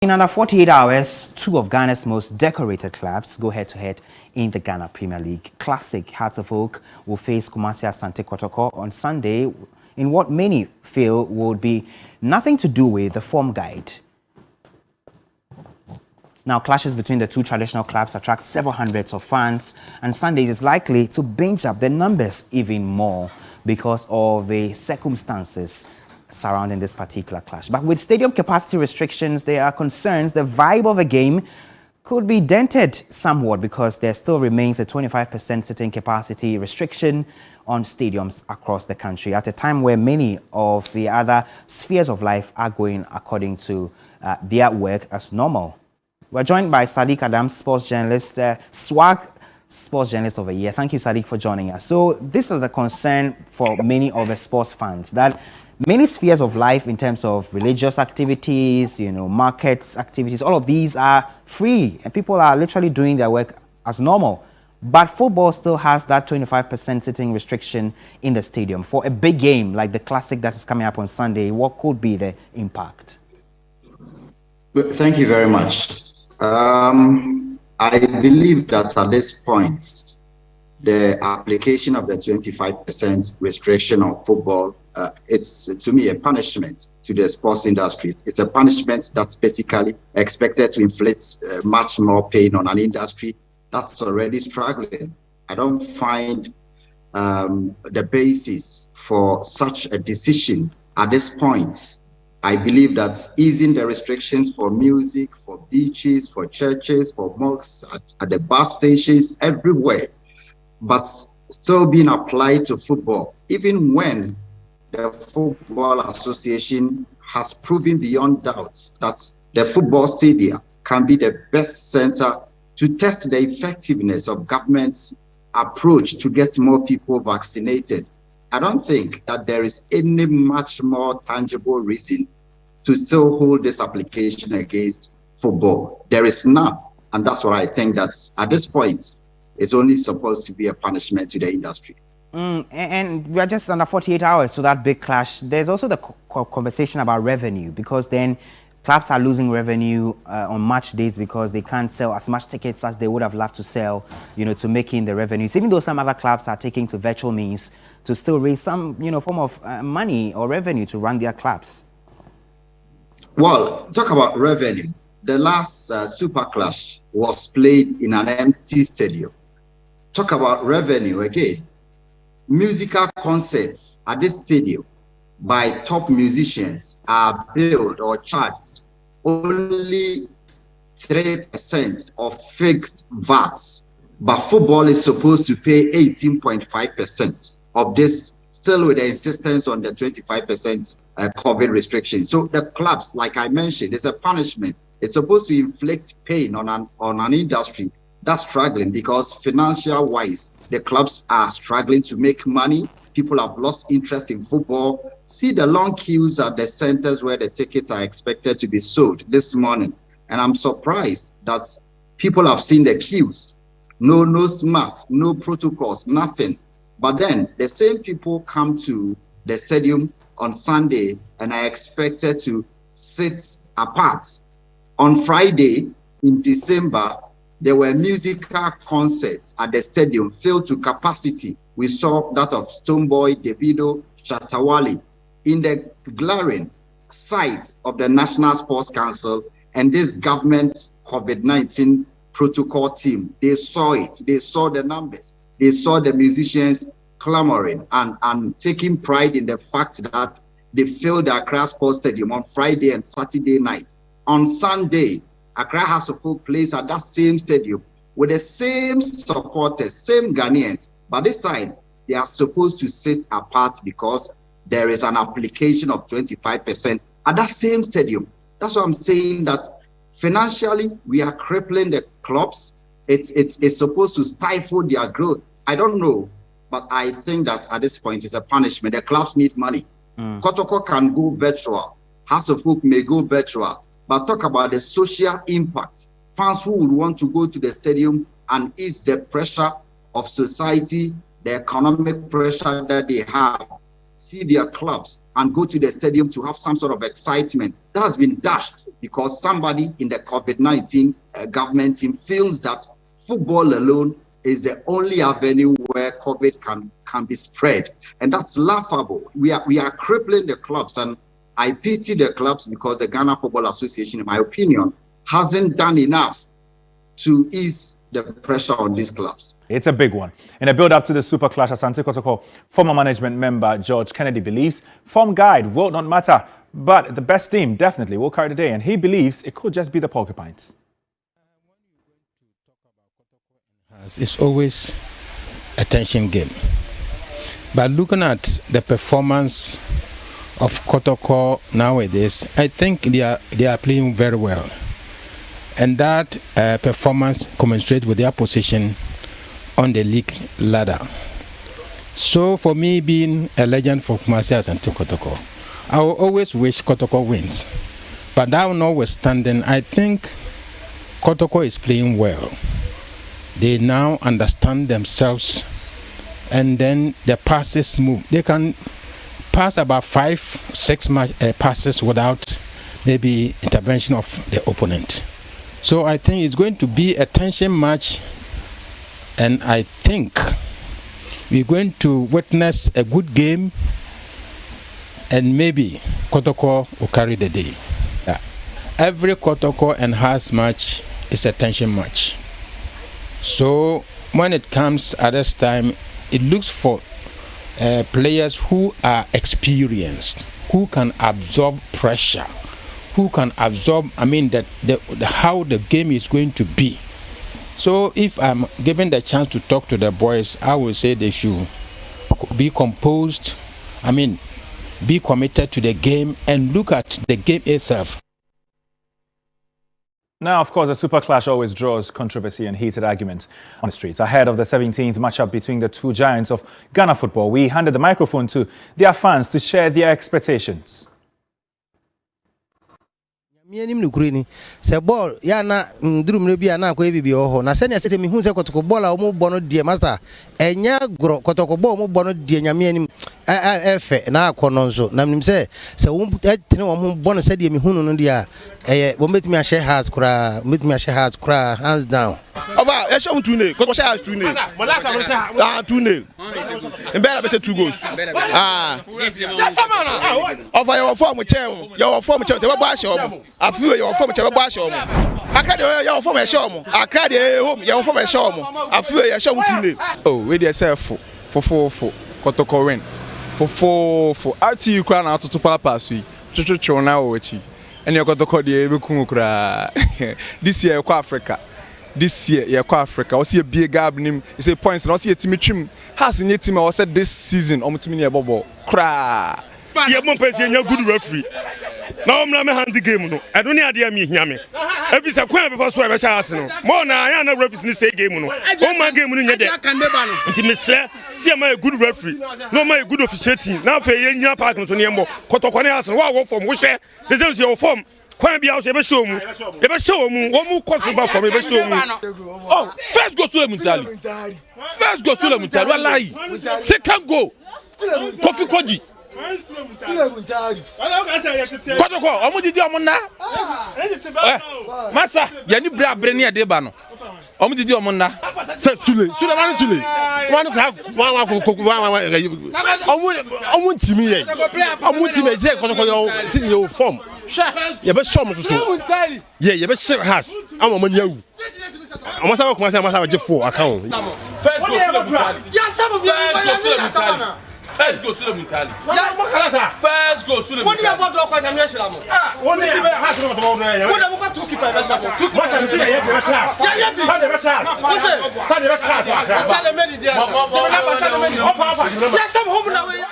In under 48 hours, two of Ghana's most decorated clubs go head-to-head in the Ghana Premier League. Classic Hearts of Oak will face Kumasi Asante Kotoko on Sunday in what many feel would be nothing to do with the form guide. Now, clashes between the two traditional clubs attract several hundreds of fans, and Sunday is likely to binge up the numbers even more because of the circumstances surrounding this particular clash. But with stadium capacity restrictions, there are concerns the vibe of a game could be dented somewhat because there still remains a 25% sitting capacity restriction on stadiums across the country at a time where many of the other spheres of life are going according to their work as normal. We're joined by Sadiq Adams, sports journalist, SWAG Sports Journalist of the Year. Thank you, Sadiq, for joining us. So this is the concern for many of the sports fans, that many spheres of life in terms of religious activities, markets activities, all of these are free and people are literally doing their work as normal. But football still has that 25% sitting restriction in the stadium. For a big game like the Classic that is coming up on Sunday, what could be the impact? Thank you very much. I believe that at this point, the application of the 25% restriction on football, it's to me a punishment to the sports industry. It's a punishment that's basically expected to inflict much more pain on an industry that's already struggling. I don't find the basis for such a decision at this point. I believe that easing the restrictions for music, for beaches, for churches, for mosques, at the bus stations, everywhere, but still being applied to football, even when the Football Association has proven beyond doubt that the football stadium can be the best center to test the effectiveness of government's approach to get more people vaccinated. I don't think that there is any much more tangible reason to still hold this application against football. There is none. And that's why I think that at this point, it's only supposed to be a punishment to the industry. And we are just under 48 hours to that big clash. There's also the conversation about revenue, because then clubs are losing revenue on match days because they can't sell as much tickets as they would have loved to sell, to make in the revenues, even though some other clubs are taking to virtual means to still raise some, form of money or revenue to run their clubs. Well, talk about revenue. The last Super Clash was played in an empty stadium. Talk about revenue again. Musical concerts at this stadium by top musicians are billed or charged only 3% of fixed VATs, but football is supposed to pay 18.5% of this, still with the insistence on the 25% COVID restriction. So the clubs, like I mentioned, it's a punishment. It's supposed to inflict pain on an industry that's struggling, because financial wise, the clubs are struggling to make money. People have lost interest in football. See the long queues at the centers where the tickets are expected to be sold this morning. And I'm surprised that people have seen the queues. No smart, no protocols, nothing. But then the same people come to the stadium on Sunday and are expected to sit apart. On Friday in December, there were musical concerts at the stadium filled to capacity. We saw that of Stonebwoy, Davido, Shatawale in the glaring sites of the National Sports Council and this government COVID-19 protocol team. They saw it. They saw the numbers. They saw the musicians clamoring and taking pride in the fact that they filled the Accra Sports Stadium on Friday and Saturday night. On Sunday, Accra House of Folk plays at that same stadium with the same supporters, same Ghanaians. But this time, they are supposed to sit apart because there is an application of 25% at that same stadium. That's why I'm saying that financially, we are crippling the clubs. It's supposed to stifle their growth. I don't know, but I think that at this point, it's a punishment. The clubs need money. Kotoko can go virtual. House of Folk may go virtual. But talk about the social impact. Fans who would want to go to the stadium and ease the pressure of society, the economic pressure that they have. see their clubs and go to the stadium to have some sort of excitement. That has been dashed because somebody in the COVID-19 government team feels that football alone is the only avenue where COVID can be spread. And that's laughable. We are crippling the clubs, and I pity the clubs because the Ghana Football Association, in my opinion, hasn't done enough to ease the pressure on these clubs. It's a big one. In a build-up to the Super Clash, Asante Kotoko, former management member George Kennedy believes form guide will not matter, but the best team definitely will carry the day, and he believes it could just be the Porcupines. It's always a tension game. But looking at the performance of Kotoko nowadays, I think they are playing very well. And that performance commensurates with their position on the league ladder. So for me, being a legend for Kumasi Asante Kotoko, I will always wish Kotoko wins. But that notwithstanding, I think Kotoko is playing well. They now understand themselves, and then the passes move. They can pass about 5-6 passes without maybe intervention of the opponent. So I think it's going to be a tension match, and I think we're going to witness a good game, and maybe Kotoko will carry the day. Every Kotoko and Hearts match is a tension match. So when it comes at this time, it looks for players who are experienced, who can absorb pressure, who can absorb, how the game is going to be. So if I'm given the chance to talk to the boys, I will say they should be composed, be committed to the game and look at the game itself. Now, of course, the Super Clash always draws controversy and heated arguments on the streets. Ahead of the 17th matchup between the two giants of Ghana football, we handed the microphone to their fans to share their expectations. Se ball ya na ndrum no bia na akwa bibi ho na se ne se mi hu se kotoko ball a omo bɔ no die master enya gro kotoko ball omo bɔ no die nyame anim efe na akɔ no nso na nim se wo tene omo bɔ no se die mi hu no dia wo metimi a share house kra hands down Ova e show 2-0 kotoko share 2-0 malaka mo share 2-0 mbela bete 2 goals Ova your form che te ba ba show afu your form che ba ba show Accra your form e show mo Accra home your form e show mo afu e show 2-0 oh we dey self for kotoko win for RTU kra na atoto papa so yi twetwe na wo chi ene kotoko dey be kun kra this year kwa Africa we see a big gap nim you say points no see a team trim has in team I said this season team near bobo kra ye mo pese nya good referee na omna me hand game no edo ne ade am hia me every say kwan before so e be sha ase no mo na ya na referees ni say game no o ma game no nya de nti me se see am a good referee no ma a good officiating na fa ye nya park no so ne mbo kotoko ne ase wo form wo she se your form Kwan be out, you show me. You show me. One more question about for me. You show me. Oh, first go to the Muntali. First go to the Muntali. Wallahi. Second go. Kofi Koji. Kotoko, omo didi omo na. Masa, ya ni bra breni ade ba no. Omo didi omo na. Se Sule man. One have one omo timi ye. Omo timi je Kotoko yo see your form. You be show me so. Yeah, you be share house. I'm on you. I'm must have come say must have just 4 account. First go to the Muntali. First go to the Muntali. First go to the Muntali. What you about to kwa nyame hira mo? Won ni be house no to no ya. Won na mo fa to keep by chance. To keep by chance. Yeah. Sa de chance. Sa de chance. Sa de many dia. The number sa de many. Opa. Ya some home na we.